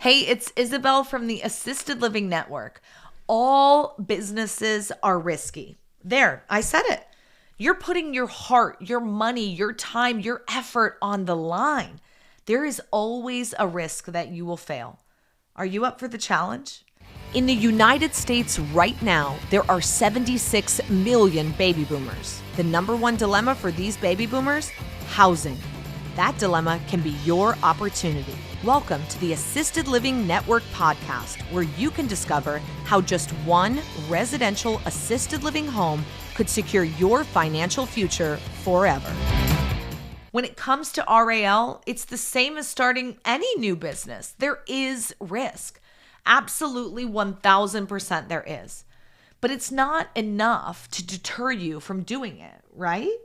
Hey, it's Isabel from the Assisted Living Network. All businesses are risky. There, I said it. You're putting your heart, your money, your time, your effort on the line. There is always a risk that you will fail. Are you up for the challenge? In the United States right now, there are 76 million baby boomers. The number one dilemma for these baby boomers? Housing. That dilemma can be your opportunity. Welcome to the Assisted Living Network podcast, where you can discover how just one residential assisted living home could secure your financial future forever. When it comes to RAL, it's the same as starting any new business. There is risk. Absolutely 1000% there is. But it's not enough to deter you from doing it, right?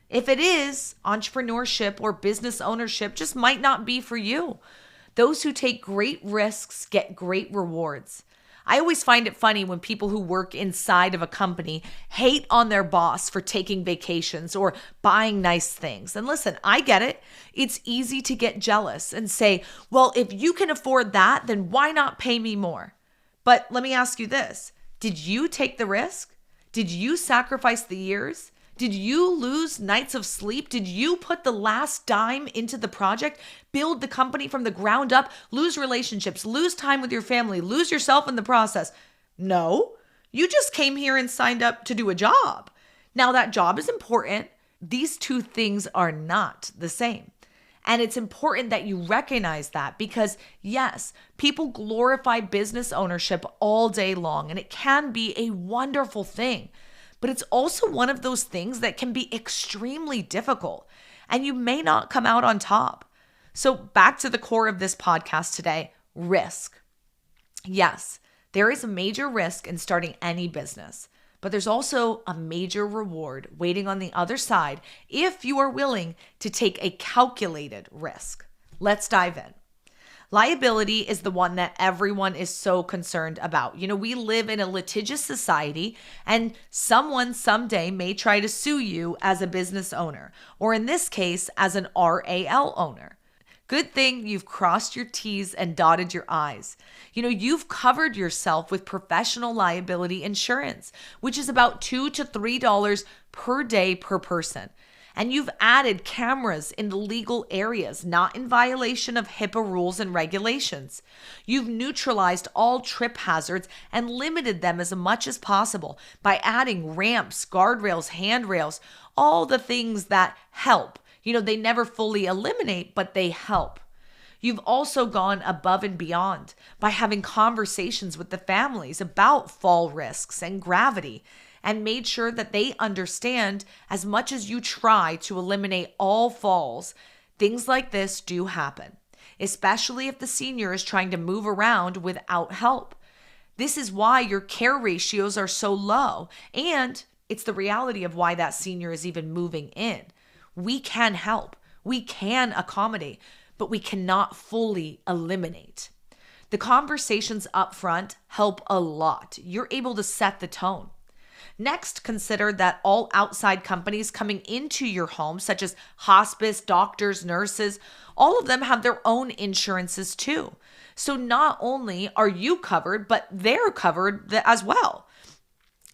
If it is, entrepreneurship or business ownership just might not be for you. Those who take great risks get great rewards. I always find it funny when people who work inside of a company hate on their boss for taking vacations or buying nice things. And listen, I get it. It's easy to get jealous and say, well, if you can afford that, then why not pay me more? But let me ask you this. Did you take the risk? Did you sacrifice the years? Did you lose nights of sleep? Did you put the last dime into the project, build the company from the ground up, lose relationships, lose time with your family, lose yourself in the process? No, you just came here and signed up to do a job. Now that job is important. These two things are not the same. And it's important that you recognize that because yes, people glorify business ownership all day long, and it can be a wonderful thing. But it's also one of those things that can be extremely difficult, and you may not come out on top. So back to the core of this podcast today, risk. Yes, there is a major risk in starting any business, but there's also a major reward waiting on the other side if you are willing to take a calculated risk. Let's dive in. Liability is the one that everyone is so concerned about. We live in a litigious society, and someone someday may try to sue you as a business owner, or in this case, as an RAL owner. Good thing you've crossed your T's and dotted your I's. You've covered yourself with professional liability insurance, which is about $2 to $3 per day per person. And you've added cameras in the legal areas, not in violation of HIPAA rules and regulations. You've neutralized all trip hazards and limited them as much as possible by adding ramps, guardrails, handrails, all the things that help. They never fully eliminate, but they help. You've also gone above and beyond by having conversations with the families about fall risks and gravity, and made sure that they understand as much as you try to eliminate all falls, things like this do happen, especially if the senior is trying to move around without help. This is why your care ratios are so low, and it's the reality of why that senior is even moving in. We can help, we can accommodate, but we cannot fully eliminate. The conversations up front help a lot. You're able to set the tone. Next, consider that all outside companies coming into your home, such as hospice, doctors, nurses, all of them have their own insurances too. So not only are you covered, but they're covered as well.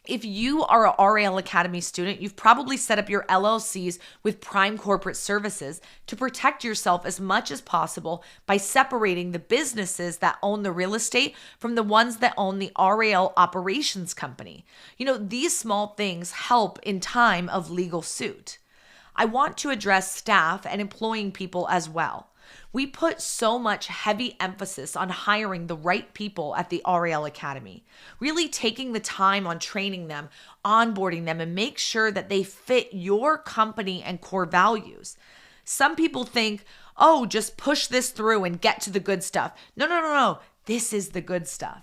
If you are a RAL Academy student, you've probably set up your LLCs with Prime Corporate Services to protect yourself as much as possible by separating the businesses that own the real estate from the ones that own the RAL operations company. These small things help in time of legal suit. I want to address staff and employing people as well. We put so much heavy emphasis on hiring the right people at the RAL Academy, really taking the time on training them, onboarding them, and make sure that they fit your company and core values. Some people think, oh, just push this through and get to the good stuff. No. This is the good stuff.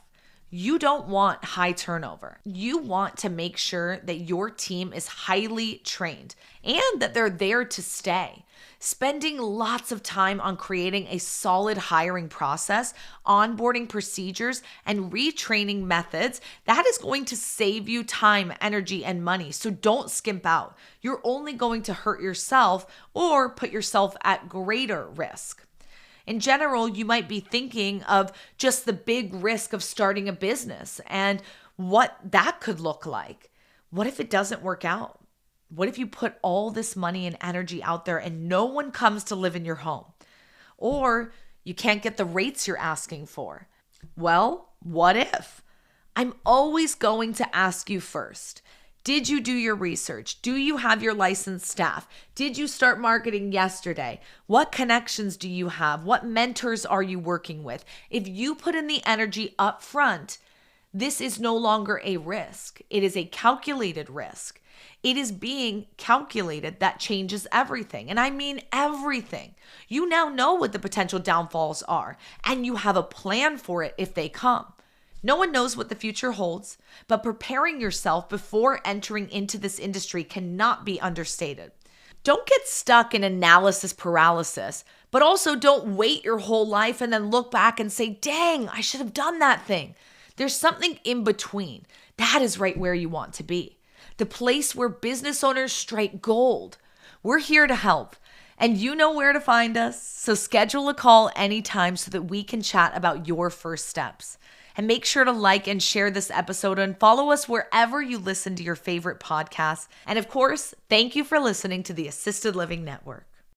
You don't want high turnover. You want to make sure that your team is highly trained and that they're there to stay. Spending lots of time on creating a solid hiring process, onboarding procedures, and retraining methods, that is going to save you time, energy, and money. So don't skimp out. You're only going to hurt yourself or put yourself at greater risk. In general, you might be thinking of just the big risk of starting a business and what that could look like. What if it doesn't work out? What if you put all this money and energy out there and no one comes to live in your home? Or you can't get the rates you're asking for? Well, what if? I'm always going to ask you first. Did you do your research? Do you have your licensed staff? Did you start marketing yesterday? What connections do you have? What mentors are you working with? If you put in the energy up front, this is no longer a risk. It is a calculated risk. It is being calculated that changes everything. And I mean everything. You now know what the potential downfalls are, and you have a plan for it if they come. No one knows what the future holds, but preparing yourself before entering into this industry cannot be understated. Don't get stuck in analysis paralysis, but also don't wait your whole life and then look back and say, dang, I should have done that thing. There's something in between. That is right where you want to be. The place where business owners strike gold. We're here to help, and you know where to find us. So schedule a call anytime so that we can chat about your first steps. And make sure to like and share this episode and follow us wherever you listen to your favorite podcasts. And of course, thank you for listening to the Assisted Living Network.